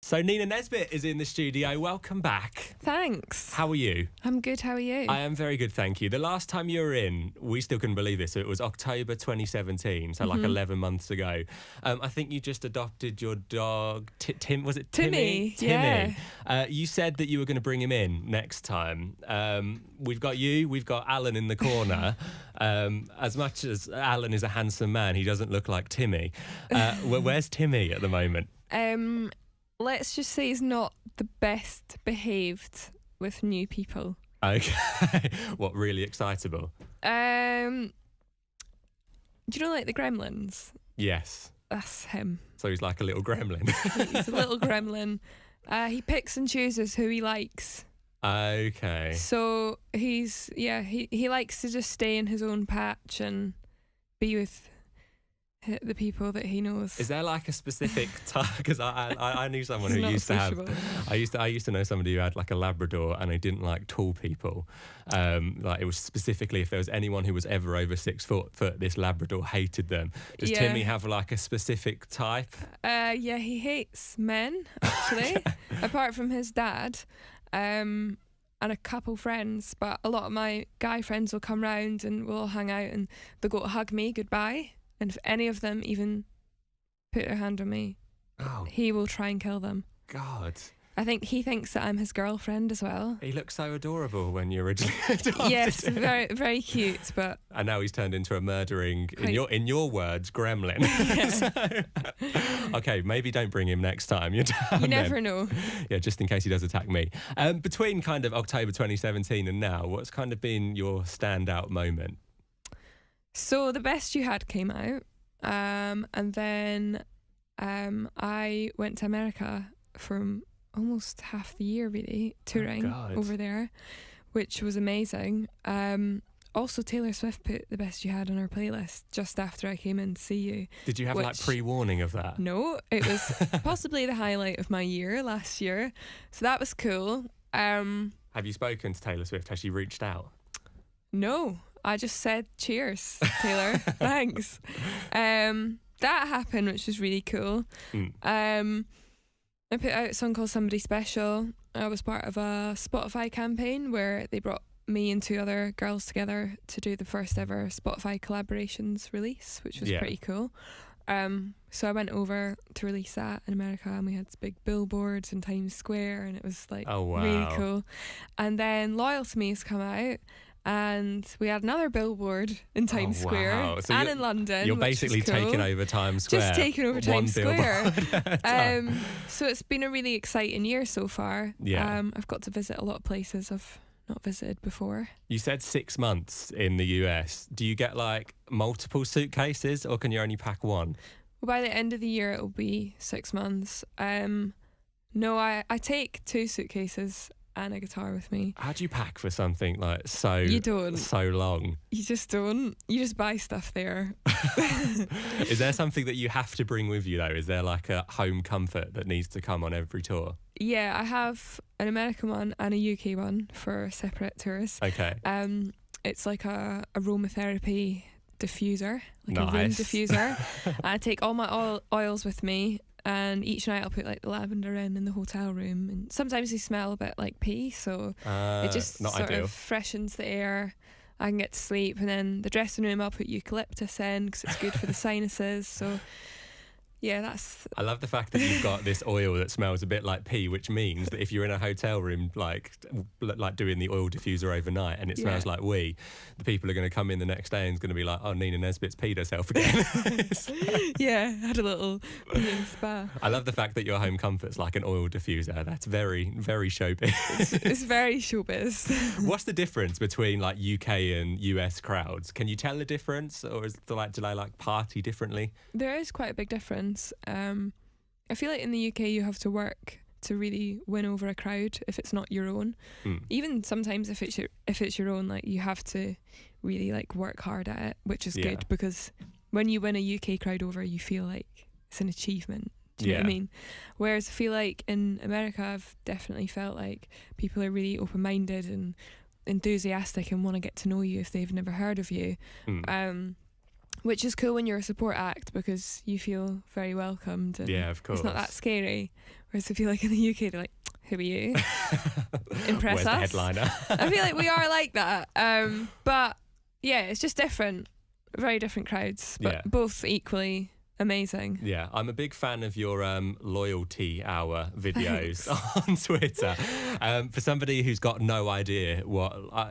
So Nina Nesbitt is in the studio. Welcome back. Thanks. How are you? I'm good. How are you? I am very good, thank you. The last time you were in, we still couldn't believe this. So it was October 2017, so like 11 months ago. I think you just adopted your dog, Tim. Was it Timmy? Timmy. Yeah. You said that you were going to bring him in next time. We've got you. We've got Alan in the corner. As much as Alan is a handsome man, he doesn't look like Timmy. Where's Timmy at the moment? Let's just say he's not the best behaved with new people. Okay. What, really excitable? Do you know, like the gremlins? Yes. That's him. So he's like a little gremlin. He's a little gremlin. He picks and chooses who he likes. Okay. So he likes to just stay in his own patch and be with the people that he knows. Is there like a specific type? Because I knew someone who used sociable. to have. I used to know somebody who had like a Labrador, and they didn't like tall people. Like it was specifically if there was anyone who was ever over 6 foot, this Labrador hated them. Does Timmy have like a specific type? Yeah, he hates men actually, apart from his dad. And a couple friends, but a lot of my guy friends will come round and we'll all hang out and they'll go to hug me goodbye. And if any of them even put their hand on me, he will try and kill them. God. I think he thinks that I'm his girlfriend as well. He looked so adorable when you originally adopted Yes, him. very, very cute, but... And now he's turned into a murdering, in your words, gremlin. Yeah. Okay, maybe don't bring him next time. You never know. Yeah, just in case he does attack me. Between kind of October 2017 and now, what's kind of been your standout moment? So The Best You Had came out, and then I went to America for almost half the year, really, touring over there, which was amazing. Also, Taylor Swift put The Best You Had on her playlist just after I came in to see you. Did you have like pre-warning of that? No, it was possibly the highlight of my year last year, so that was cool. Have you spoken to Taylor Swift? Has she reached out? No. I just said cheers, Taylor. Thanks. That happened, which was really cool. I put out a song called Somebody Special. I was part of a Spotify campaign where they brought me and 2 other girls together to do the first ever Spotify collaborations release, which was pretty cool. So I went over to release that in America, and we had big billboards in Times Square, and it was like really cool. And then Loyal to Me has come out, and we had another billboard in Times Square so and in London. You're basically taking over Times Square. Just taking over Times Square. Square. So it's been a really exciting year so far. Yeah. I've got to visit a lot of places I've not visited before. You said 6 months in the US. Do you get like multiple suitcases, or can you only pack one? Well, by the end of the year, it'll be 6 months. No, I take 2 suitcases and a guitar with me. How do you pack for something like so long? You just don't. You just buy stuff there. Is there something that you have to bring with you though? Is there like a home comfort that needs to come on every tour? Yeah, I have an American one and a UK one for separate tours. Okay. It's like a aromatherapy diffuser, like a room Nice. diffuser. I take all my oils with me, and each night I'll put like the lavender in the hotel room, and sometimes they smell a bit like pee, so it just sort of freshens the air. I can get to sleep, and then the dressing room I'll put eucalyptus in because it's good for the sinuses. So yeah, that's... I love the fact that you've got this oil that smells a bit like pee, which means that if you're in a hotel room like doing the oil diffuser overnight and it smells like wee, the people are going to come in the next day and it's going to be like, oh, Nina Nesbitt's peed herself again. Yeah, had a little peeing spa. I love the fact that your home comfort's like an oil diffuser. That's very, very showbiz. It's very showbiz. What's the difference between like UK and US crowds? Can you tell the difference, or do they like party differently? There is quite a big difference. I feel like in the UK you have to work to really win over a crowd if it's not your own. Even sometimes if it's your own, like you have to really like work hard at it, which is good, because when you win a UK crowd over, you feel like it's an achievement. Do you know what I mean? Whereas I feel like in America, I've definitely felt like people are really open-minded and enthusiastic and want to get to know you if they've never heard of you. which is cool when you're a support act because you feel very welcomed. And Yeah, of course. It's not that scary. Whereas I feel like in the UK, they're like, who are you? Impress Where's us. the headliner? I feel like we are like that. But yeah, it's just different. Very different crowds, but Yeah. both equally amazing. Yeah, I'm a big fan of your loyalty hour videos on Twitter. For somebody who's got no idea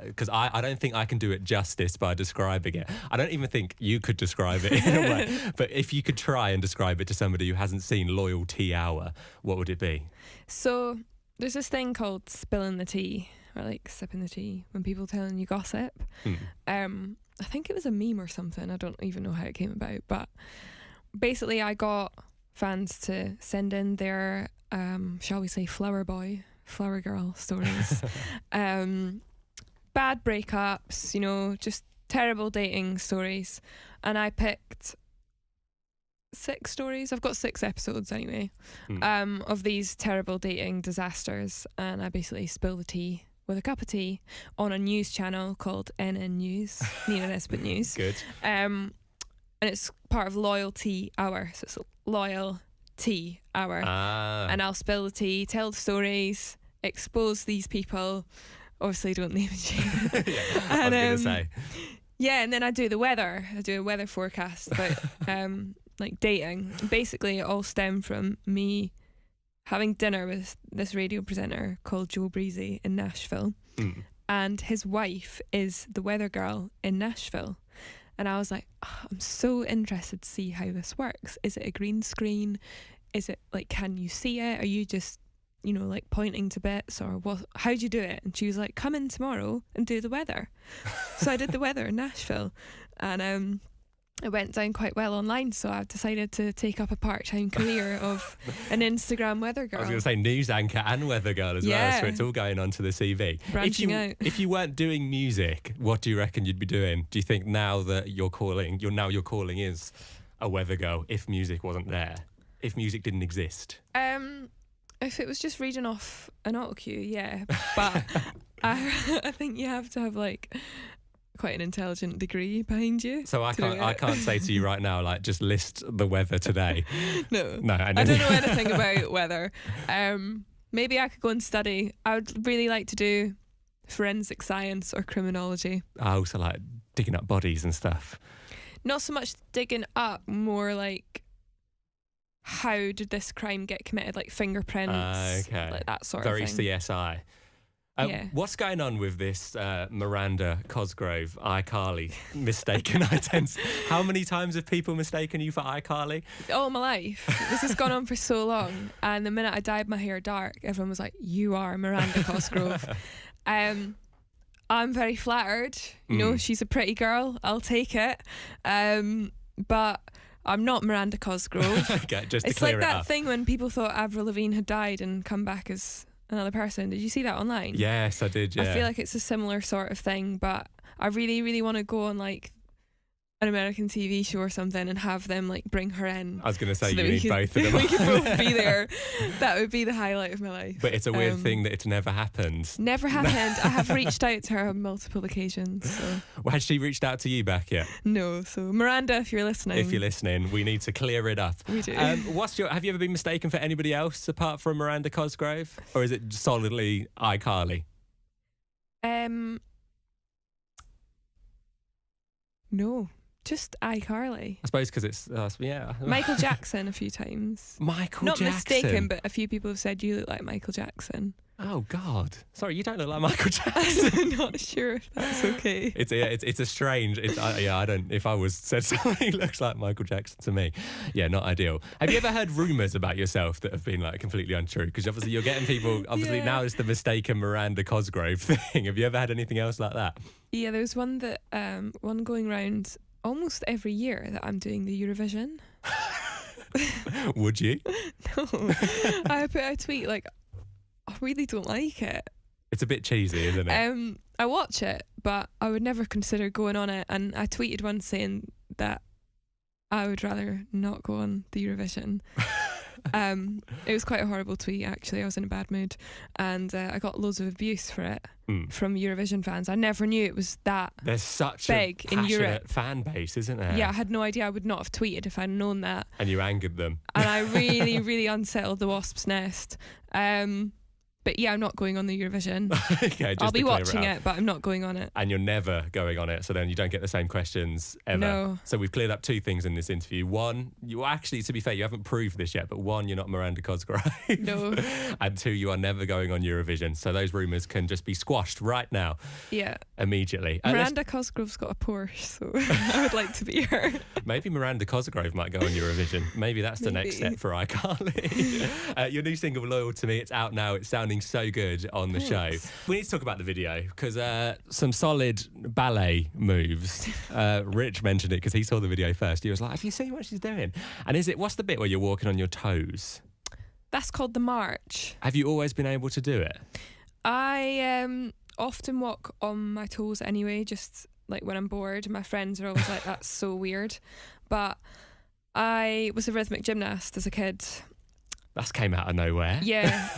because I don't think I can do it justice by describing it. I don't even think you could describe it in a way. But if you could try and describe it to somebody who hasn't seen loyalty hour, what would it be? So there's this thing called spilling the tea, or like sipping the tea, when people telling you gossip. I think it was a meme or something. I don't even know how it came about, but basically I got fans to send in their shall we say flower girl stories. Bad breakups, just terrible dating stories, and I picked 6 stories. I've got 6 episodes anyway of these terrible dating disasters, and I basically spill the tea with a cup of tea on a news channel called NN News, Nina Nesbitt News. Good. And it's part of Loyalty Hour, so it's Loyal Tea Hour. And I'll spill the tea, tell the stories, expose these people. Obviously, don't name and shame. Yeah, I was going to say. Yeah, and then I do the weather. I do a weather forecast about like dating. Basically, it all stemmed from me having dinner with this radio presenter called Joe Breezy in Nashville. And his wife is the weather girl in Nashville. And I was like, I'm so interested to see how this works. Is it a green screen? Is it like, can you see it? Are you just, like pointing to bits, or what? How do you do it? And she was like, come in tomorrow and do the weather. So I did the weather in Nashville, and it went down quite well online. So I've decided to take up a part-time career of an Instagram weather girl. I was going to say news anchor and weather girl as well, so it's all going onto the CV. Branching out. If you weren't doing music, what do you reckon you'd be doing? Do you think now that your calling is a weather girl, if music wasn't there, if music didn't exist? If it was just reading off an auto cue, yeah. But I think you have to have like quite an intelligent degree behind you. So I can't say to you right now, like, just list the weather today. No, I don't know anything about weather. Maybe I could go and study. I would really like to do forensic science or criminology. Oh, so like digging up bodies and stuff. Not so much digging up, more like, how did this crime get committed? Like fingerprints, like that sort Very of thing. Very CSI. Yeah. What's going on with this Miranda Cosgrove, iCarly mistaken identity? How many times have people mistaken you for iCarly? All my life. This has gone on for so long. And the minute I dyed my hair dark, everyone was like, you are Miranda Cosgrove. I'm very flattered. She's a pretty girl. I'll take it. But I'm not Miranda Cosgrove. Okay, just to it's clear like it that up. thing when people thought Avril Lavigne had died and come back as another person. Did you see that online? Yes, I did, yeah. I feel like it's a similar sort of thing, but I really, really want to go on like an American TV show or something and have them like bring her in. I was going to say, so you need both of them. We could both be there. That would be the highlight of my life. But it's a weird thing that it's never happened. Never happened. I have reached out to her on multiple occasions. So. Well, has she reached out to you back yet? No. So Miranda, if you're listening, we need to clear it up. We do. Have you ever been mistaken for anybody else apart from Miranda Cosgrove, or is it solidly iCarly? No. Just iCarly. I suppose because it's Michael Jackson a few times. Michael Not Jackson. mistaken, but a few people have said you look like Michael Jackson. Oh God! Sorry, you don't look like Michael Jackson. I'm not sure if that's okay. It's a strange. I don't. If I was said somebody looks like Michael Jackson to me, yeah, not ideal. Have you ever heard rumours about yourself that have been like completely untrue? Because obviously you're getting people. Obviously now it's the mistaken Miranda Cosgrove thing. Have you ever had anything else like that? Yeah, there's one that one going round almost every year that I'm doing the Eurovision. Would you? No. I put a tweet like, I really don't like it. It's a bit cheesy, isn't it? I watch it, but I would never consider going on it. And I tweeted once saying that I would rather not go on the Eurovision. It was quite a horrible tweet, actually. I was in a bad mood, and I got loads of abuse for it from Eurovision fans. I never knew it was that There's such big a in passionate Europe. fan base, isn't there? Yeah, I had no idea. I would not have tweeted if I'd known that. And you angered them. And I really, really unsettled the wasp's nest. But yeah, I'm not going on the Eurovision. Okay, just I'll be to clear watching out. it, but I'm not going on it. And you're never going on it, so then you don't get the same questions ever. No. So we've cleared up two things in this interview. One, you actually, to be fair, you haven't proved this yet, but one, you're not Miranda Cosgrove. No. And two, you are never going on Eurovision. So those rumours can just be squashed right now. Yeah. Immediately. Miranda Cosgrove's got a Porsche, so I would like to be her. Maybe Miranda Cosgrove might go on Eurovision. Maybe that's the next step for iCarly. Your new single, Loyal to Me, it's out now. It's sounding so good on the show. We need to talk about the video because some solid ballet moves. Rich mentioned it because he saw the video first. He was like, have you seen what she's doing? And what's the bit where you're walking on your toes? That's called the march. Have you always been able to do it? I often walk on my toes anyway, just like when I'm bored. My friends are always like, that's so weird. But I was a rhythmic gymnast as a kid. That came out of nowhere. Yeah.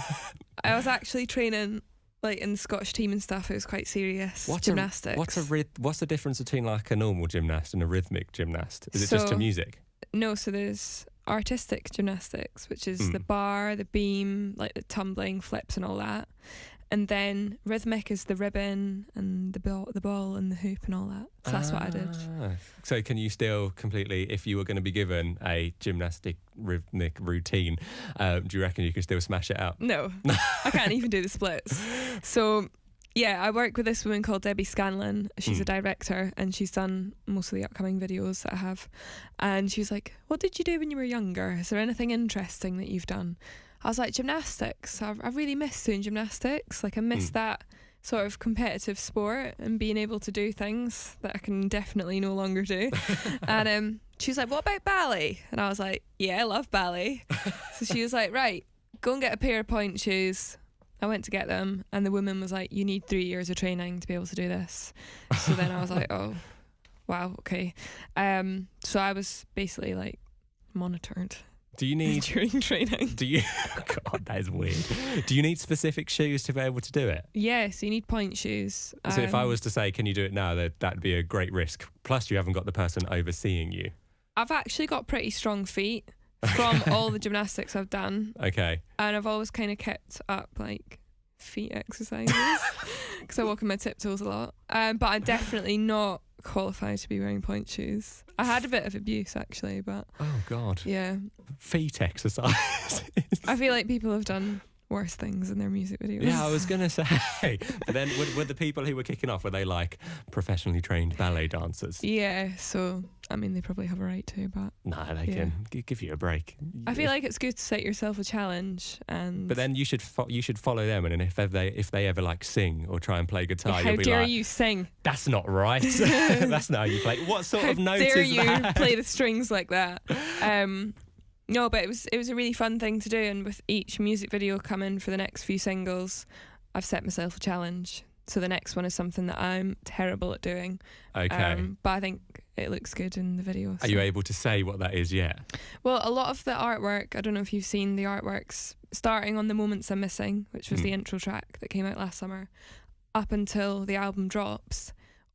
I was actually training like in the Scottish team and stuff. It was quite serious gymnastics. What's the difference between like a normal gymnast and a rhythmic gymnast? Is it just to music? No, so there's artistic gymnastics, which is the bar, the beam, like the tumbling, flips and all that. And then rhythmic is the ribbon and the ball and the hoop and all that. So that's what I did. So can you still completely, if you were going to be given a gymnastic rhythmic routine, do you reckon you could still smash it out? No, I can't even do the splits. So yeah, I work with this woman called Debbie Scanlon. She's a director and she's done most of the upcoming videos that I have. And she was like, what did you do when you were younger? Is there anything interesting that you've done? I was like, gymnastics. I really miss doing gymnastics. Like I miss that sort of competitive sport and being able to do things that I can definitely no longer do. And she was like, what about ballet? And I was like, yeah, I love ballet. So she was like, right, go and get a pair of point shoes. I went to get them and the woman was like, you need 3 years of training to be able to do this. So then I was like, oh, wow, okay. So I was basically like monitored. Do you need during training? God, that is weird. Do you need specific shoes to be able to do it? Yeah, so you need point shoes. So if I was to say, can you do it now, that'd be a great risk. Plus, you haven't got the person overseeing you. I've actually got pretty strong feet from all the gymnastics I've done. Okay. And I've always kind of kept up like feet exercises because I walk on my tiptoes a lot. But I'm definitely not qualified to be wearing point shoes. I had a bit of abuse actually, but oh god, yeah, feet exercise. I feel like people have done worse things in their music videos. Yeah, I was gonna say, but then were the people who were kicking off, were they like professionally trained ballet dancers? Yeah, so I mean they probably have a right to, but no, they can give you a break. I feel like it's good to set yourself a challenge, and but then you should follow them, and if they ever like sing or try and play guitar, how you'll be dare like, you sing? That's not right. That's not how you play. What sort of note is that? How dare you play the strings like that? No, but it was a really fun thing to do, and with each music video coming for the next few singles, I've set myself a challenge. So the next one is something that I'm terrible at doing. Okay. But I think it looks good in the video. So. Are you able to say what that is yet? Well, a lot of the artwork, I don't know if you've seen the artworks, starting on The Moments I'm Missing, which was the intro track that came out last summer, up until the album drops,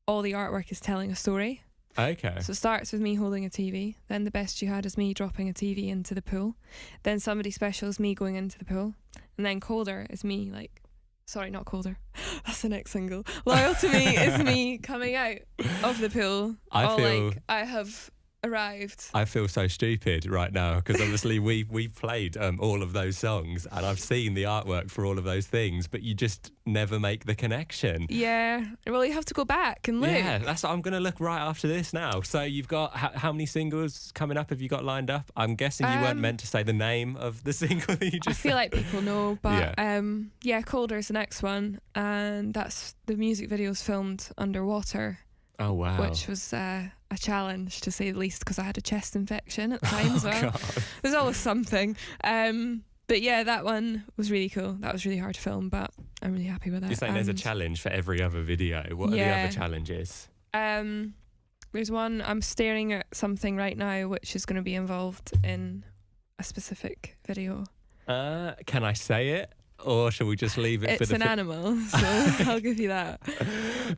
all the artwork is telling a story. Okay. So it starts with me holding a TV, then The Best You Had is me dropping a TV into the pool, then Somebody Special is me going into the pool, and then Colder is me like, sorry, not Colder, that's the next single, Loyal to Me is me coming out of the pool, like I have arrived. I feel so stupid right now because obviously we've played all of those songs and I've seen the artwork for all of those things, but you just never make the connection. Yeah, well you have to go back and look. Yeah, that's what I'm going to look right after this now. So you've got how many singles coming up have you got lined up? I'm guessing you weren't meant to say the name of the single that you just I feel like people know, but yeah, Colder is the next one, and that's the music video's filmed underwater. Oh wow. Which was a challenge to say the least because I had a chest infection at the time as well. God. There's always something. But yeah, that one was really cool. That was really hard to film, but I'm really happy with it. You're saying there's a challenge for every other video. What are the other challenges? There's one, I'm staring at something right now which is going to be involved in a specific video. Can I say it? Or shall we just leave it for It's the... an animal, so I'll give you that.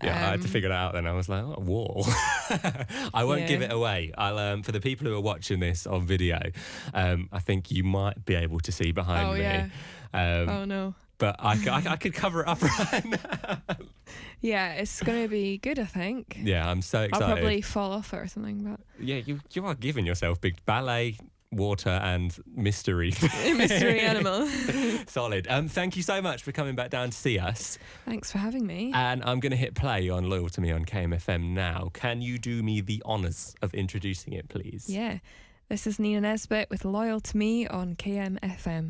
Yeah, I had to figure it out then. I was like, oh, wall. I won't give it away. I'll for the people who are watching this on video, I think you might be able to see behind me. Yeah. Oh, no. But I could cover it up right now. Yeah, it's going to be good, I think. Yeah, I'm so excited. I'll probably fall off it or something, but... Yeah, you are giving yourself big ballet, water and mystery. Mystery animal. Solid. Thank you so much for coming back down to see us. Thanks for having me. And I'm going to hit play on Loyal to Me on KMFM now. Can you do me the honours of introducing it, please? Yeah. This is Nina Nesbitt with Loyal to Me on KMFM.